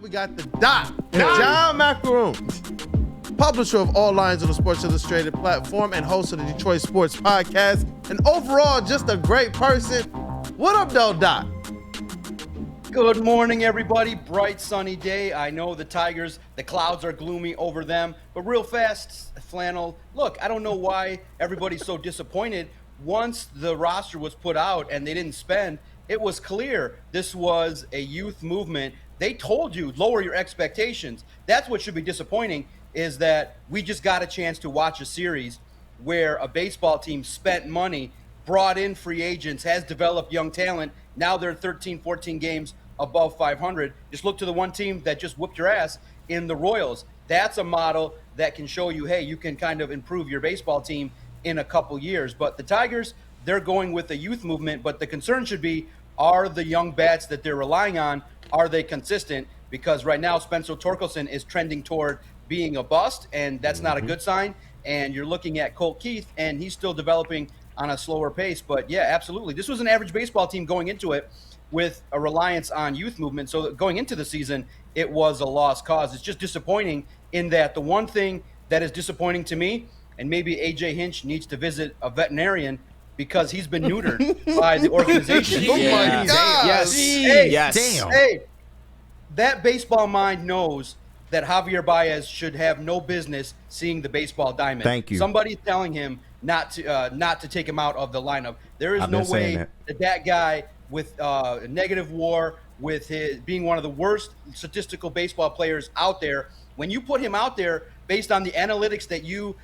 We got the Doc, John Maakaron, publisher of all lines on the Sports Illustrated platform and host of the Detroit Sports Podcast, and overall just a great person. What up, though, Doc? Good morning, everybody. Bright, sunny day. I know the Tigers, the clouds are gloomy over them, but real fast, Flannel, look, I don't know why everybody's so disappointed. Once the roster was put out and they didn't spend, it was clear this was a youth movement. They told you, lower your expectations. That's what should be disappointing, is that we just got a chance to watch a series where a baseball team spent money, brought in free agents, has developed young talent. Now they're 13, 14 games above 500. Just look to the one team that just whooped your ass in the Royals. That's a model that can show you, hey, you can kind of improve your baseball team in a couple years. But the Tigers, they're going with a youth movement, but the concern should be, are the young bats that they're relying on, are they consistent? Because right now Spencer Torkelson is trending toward being a bust, and that's not a good sign. And you're looking at Colt Keith, and he's still developing on a slower pace. But yeah, absolutely. This was an average baseball team going into it with a reliance on youth movement. So going into the season, it was a lost cause. It's just disappointing in that the one thing that is disappointing to me, and maybe AJ Hinch needs to visit a veterinarian because he's been neutered by the organization. Oh my God. Yes. Hey, yes. Damn. Hey, that baseball mind knows that Javier Baez should have no business seeing the baseball diamond. Thank you. Somebody's telling him not to take him out of the lineup. There is no way that guy with negative WAR, with his being one of the worst statistical baseball players out there, when you put him out there based on the analytics that you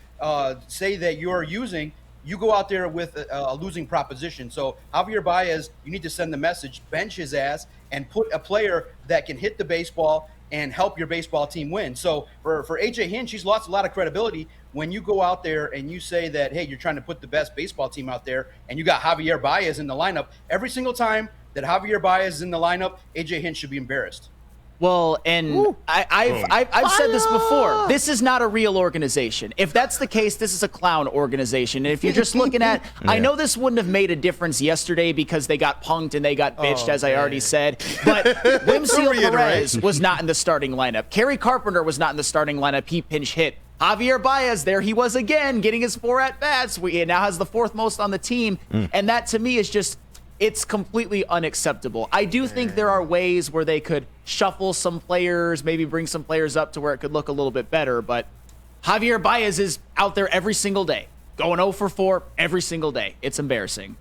say that you're using, you go out there with a losing proposition. So Javier Baez, you need to send the message, bench his ass, and put a player that can hit the baseball and help your baseball team win. So for AJ Hinch, he's lost a lot of credibility when you go out there and you say that, hey, you're trying to put the best baseball team out there, and you got Javier Baez in the lineup. Every single time that Javier Baez is in the lineup, AJ Hinch should be embarrassed. Well, and I've said this before. This is not a real organization. If that's the case, this is a clown organization. And if you're just looking at, I know this wouldn't have made a difference yesterday because they got punked and they got bitched, as I already said. But Wimseel Perez was not in the starting lineup. Kerry Carpenter was not in the starting lineup. He pinch hit. Javier Baez, there he was again, getting his 4 at-bats. He now has the 4th most on the team. And that, to me, is just, it's completely unacceptable. I do think there are ways where they could shuffle some players, maybe bring some players up to where it could look a little bit better. But Javier Baez is out there every single day, going 0 for 4 every single day. It's embarrassing.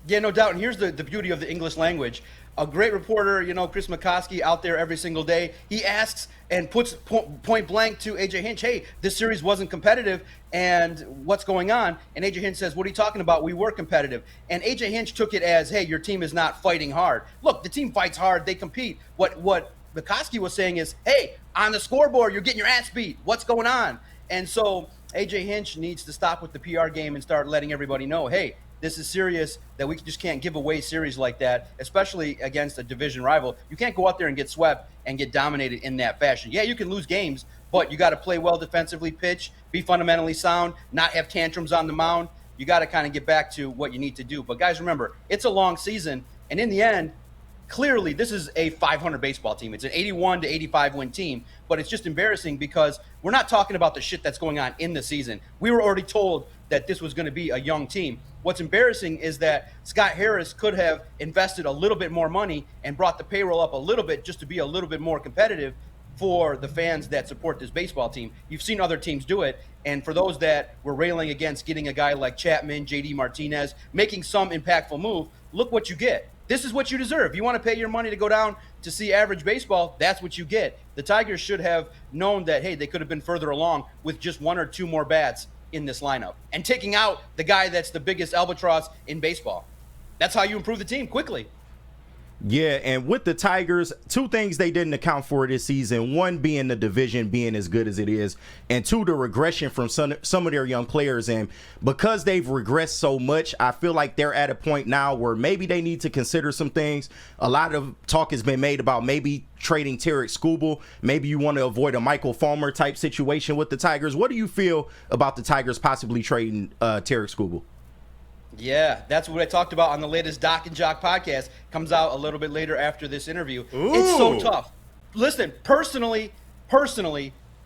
Yeah, no doubt. And here's the beauty of the English language. A great reporter, Chris McCoskey, out there every single day. He asks and puts point blank to AJ Hinch, hey, this series wasn't competitive, and what's going on? And AJ Hinch says, what are you talking about? We were competitive. And AJ Hinch took it as, hey, your team is not fighting hard. Look, the team fights hard. They compete. What McCoskey was saying is, hey, on the scoreboard, you're getting your ass beat. What's going on? And so AJ Hinch needs to stop with the PR game and start letting everybody know, hey, this is serious, that we just can't give away series like that, especially against a division rival. You can't go out there and get swept and get dominated in that fashion. Yeah, you can lose games, but you got to play well defensively, pitch, be fundamentally sound, not have tantrums on the mound. You got to kind of get back to what you need to do. But guys, remember, it's a long season, and in the end, clearly this is a 500 baseball team. It's an 81 to 85 win team, but it's just embarrassing because we're not talking about the shit that's going on in the season. We were already told that this was going to be a young team. What's embarrassing is that Scott Harris could have invested a little bit more money and brought the payroll up a little bit just to be a little bit more competitive for the fans that support this baseball team. You've seen other teams do it, and for those that were railing against getting a guy like Chapman, JD Martinez, making some impactful move, look what you get. This is what you deserve. You want to pay your money to go down to see average baseball, that's what you get. The Tigers should have known that, hey, they could have been further along with just 1 or 2 more bats in this lineup and taking out the guy that's the biggest albatross in baseball. That's how you improve the team quickly. Yeah, and with the Tigers, 2 things they didn't account for this season. 1 being the division being as good as it is, and 2, the regression from some of their young players. And because they've regressed so much, I feel like they're at a point now where maybe they need to consider some things. A lot of talk has been made about maybe trading Tarek Skubal. Maybe you want to avoid a Michael Fulmer type situation with the Tigers. What do you feel about the Tigers possibly trading Tarek Skubal? Yeah, that's what I talked about on the latest Doc and Jock podcast. Comes out a little bit later after this interview. Ooh. It's so tough. listen, personally,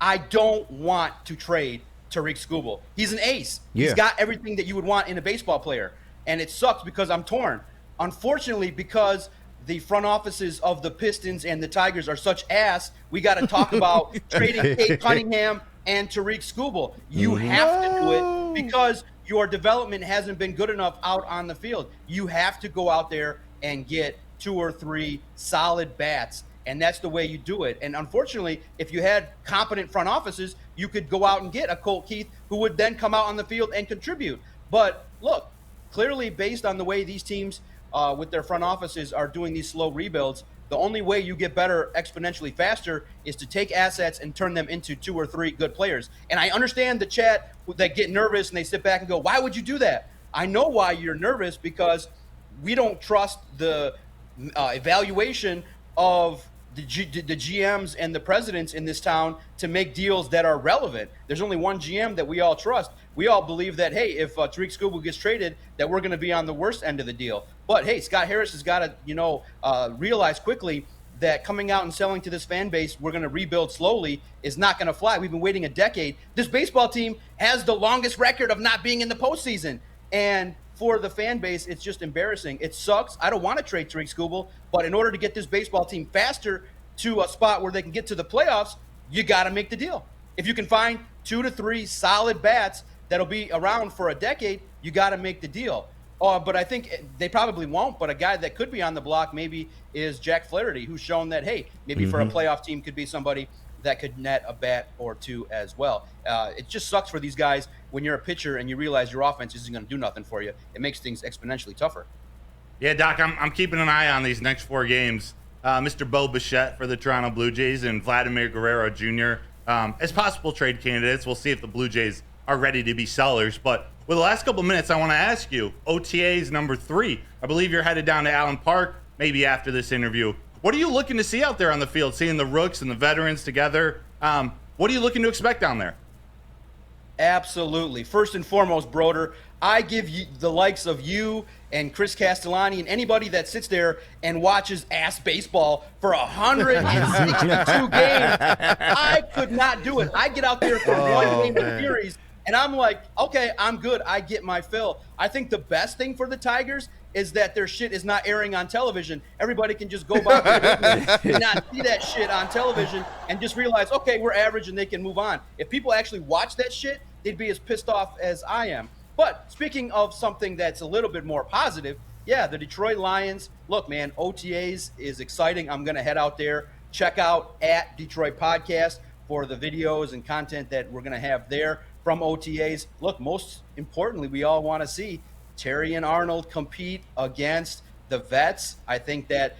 I don't want to trade Tariq Skubal. He's an ace. Yeah. He's got everything that you would want in a baseball player. And it sucks because I'm torn. Unfortunately, because the front offices of the Pistons and the Tigers are such ass, we got to talk about trading Kate Cunningham and Tariq Skubal. You have to do it because your development hasn't been good enough out on the field. You have to go out there and get 2 or 3 solid bats, and that's the way you do it. And unfortunately, if you had competent front offices, you could go out and get a Colt Keith who would then come out on the field and contribute. But look, clearly based on the way these teams with their front offices are doing these slow rebuilds, the only way you get better exponentially faster is to take assets and turn them into 2 or 3 good players. And I understand the chat that get nervous and they sit back and go, why would you do that? I know why you're nervous, because we don't trust the evaluation of the GMs and the presidents in this town to make deals that are relevant. There's only one GM that we all trust. We all believe that, hey, if Tariq Skubal gets traded, that we're going to be on the worst end of the deal. But hey, Scott Harris has got to, realize quickly that coming out and selling to this fan base, we're going to rebuild slowly, is not going to fly. We've been waiting a decade. This baseball team has the longest record of not being in the postseason. And for the fan base, it's just embarrassing. It sucks. I don't want to trade Tariq Skubal, but in order to get this baseball team faster to a spot where they can get to the playoffs, you got to make the deal. If you can find 2 to 3 solid bats that'll be around for a decade, you got to make the deal. But I think they probably won't. But a guy that could be on the block maybe is Jack Flaherty, who's shown that, hey, maybe for a playoff team could be somebody that could net a bat or 2 as well. It just sucks for these guys when you're a pitcher and you realize your offense isn't going to do nothing for you. It makes things exponentially tougher. Yeah, Doc, I'm keeping an eye on these next 4 games. Mr. Bo Bichette for the Toronto Blue Jays and Vladimir Guerrero Jr. As possible trade candidates. We'll see if the Blue Jays are ready to be sellers. But with the last couple minutes, I want to ask you, OTAs number 3. I believe you're headed down to Allen Park maybe after this interview. What are you looking to see out there on the field, seeing the rooks and the veterans together? What are you looking to expect down there? Absolutely. First and foremost, Broder, I give you the likes of you and Chris Castellani and anybody that sits there and watches ass baseball for 162 games. I could not do it. I get out there for one game of series, and I'm like, okay, I'm good. I get my fill. I think the best thing for the Tigers is that their shit is not airing on television. Everybody can just go back and not see that shit on television and just realize, okay, we're average, and they can move on. If people actually watch that shit, they'd be as pissed off as I am. But speaking of something that's a little bit more positive, yeah, the Detroit Lions, look, man, OTAs is exciting. I'm going to head out there, check out at Detroit Podcast for the videos and content that we're going to have there from OTAs. Look, most importantly, we all want to see Terry and Arnold compete against the vets. I think that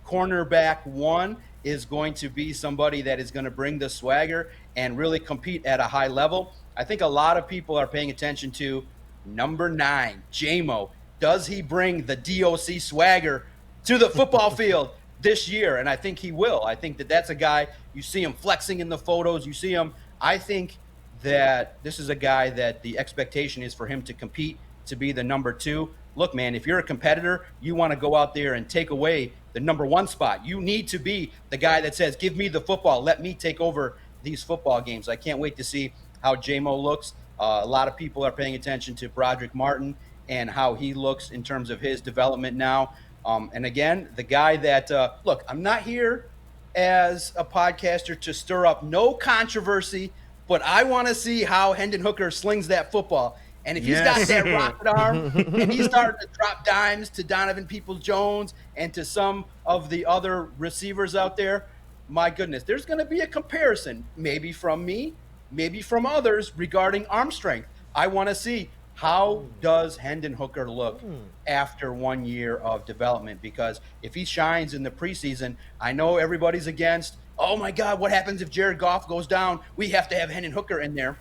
cornerback 1 is going to be somebody that is going to bring the swagger and really compete at a high level. I think a lot of people are paying attention to number 9, J-Mo. Does he bring the DOC swagger to the football field this year? And I think he will. I think that that's a guy, you see him flexing in the photos. You see him. I think that this is a guy that the expectation is for him to compete to be the number 2. Look, man, if you're a competitor, you want to go out there and take away the number 1 spot. You need to be the guy that says, give me the football. Let me take over these football games. I can't wait to see how J-Mo looks. A lot of people are paying attention to Broderick Martin and how he looks in terms of his development now. And again, the guy that, look, I'm not here as a podcaster to stir up no controversy, but I want to see how Hendon Hooker slings that football. And if he's got that rocket arm and he's starting to drop dimes to Donovan Peoples-Jones and to some of the other receivers out there, my goodness, there's going to be a comparison, maybe from me, maybe from others, regarding arm strength. I want to see, how does Hendon Hooker look after 1 year of development? Because if he shines in the preseason, I know everybody's against, oh my God, what happens if Jared Goff goes down? We have to have Hendon Hooker in there.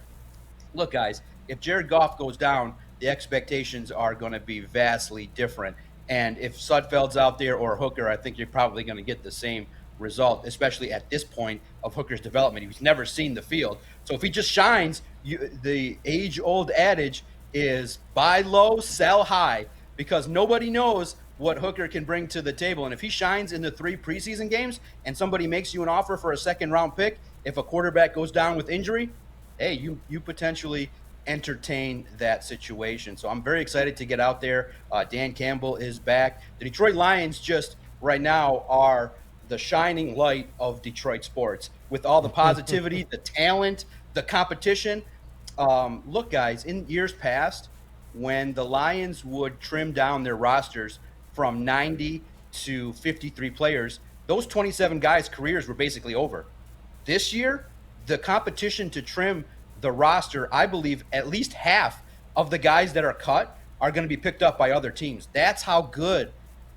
Look, guys, if Jared Goff goes down, the expectations are going to be vastly different. And if Sudfeld's out there or Hooker, I think you're probably going to get the same result, especially at this point of Hooker's development. He's never seen the field. So if he just shines, the age-old adage is buy low, sell high, because nobody knows what Hooker can bring to the table. And if he shines in the 3 preseason games and somebody makes you an offer for a second-round pick, if a quarterback goes down with injury, hey, you potentially entertain that situation. So I'm very excited to get out there. Dan Campbell is back. The Detroit Lions just right now are the shining light of Detroit sports with all the positivity, the talent, the competition. Look, guys, in years past, when the Lions would trim down their rosters from 90 to 53 players, those 27 guys' careers were basically over. This year, the competition to trim the roster, I believe at least half of the guys that are cut are going to be picked up by other teams. That's how good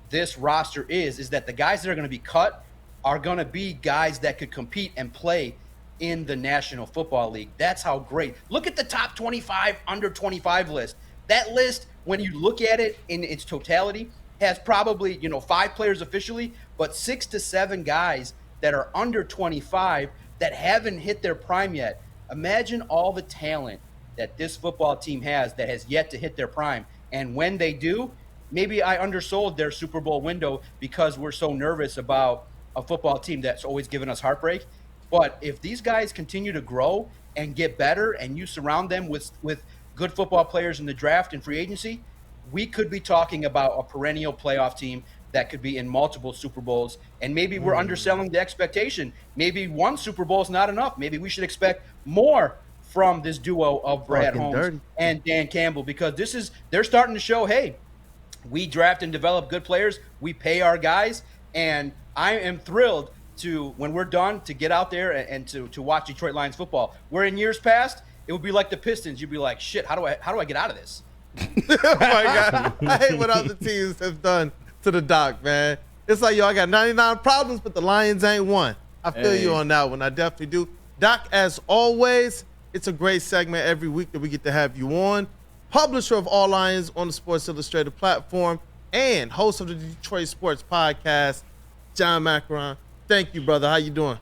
this roster is that the guys that are going to be cut are going to be guys that could compete and play in the National Football League. That's how great. Look at the top 25, under 25 list. That list, when you look at it in its totality, has probably, 5 players officially, but 6 to 7 guys that are under 25 that haven't hit their prime yet. Imagine all the talent that this football team has that has yet to hit their prime. And when they do, maybe I undersold their Super Bowl window because we're so nervous about a football team that's always given us heartbreak. But if these guys continue to grow and get better and you surround them with good football players in the draft and free agency, we could be talking about a perennial playoff team that could be in multiple Super Bowls. And maybe we're underselling the expectation. Maybe 1 Super Bowl is not enough. Maybe we should expect more from this duo of Brad Holmes and Dan Campbell, because they're starting to show, hey, we draft and develop good players. We pay our guys. And I am thrilled to, when we're done, to get out there and to watch Detroit Lions football. Where in years past, it would be like the Pistons. You'd be like, shit, how do I get out of this? Oh my God. I hate what other teams have done to the Doc, man. It's like, yo, I got 99 problems, but the Lions ain't one. I feel you on that one. I definitely do. Doc, as always, it's a great segment every week that we get to have you on. Publisher of All Lions on the Sports Illustrated platform and host of the Detroit Sports Podcast, John Maakaron. Thank you, brother. How you doing?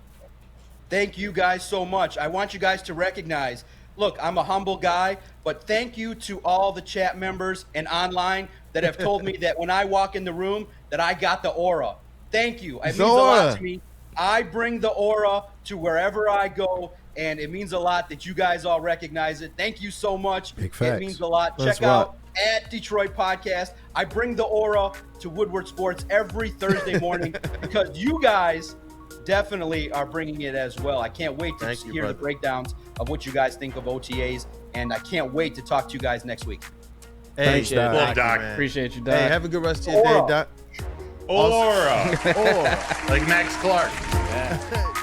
Thank you guys so much. I want you guys to recognize, look, I'm a humble guy, but thank you to all the chat members and online that have told me that when I walk in the room that I got the aura. Thank you. It means a lot to me. I bring the aura to wherever I go, and it means a lot that you guys all recognize it. Thank you so much. Big facts. It means a lot. That's Check out at Detroit Podcast. I bring the aura to Woodward Sports every Thursday morning because you guys definitely are bringing it as well. I can't wait to hear the breakdowns of what you guys think of OTAs, and I can't wait to talk to you guys next week. Hey, Doc. Appreciate you, Doc. Hey, have a good rest of your day, Doc. Aura. Like Max Clark. Yeah.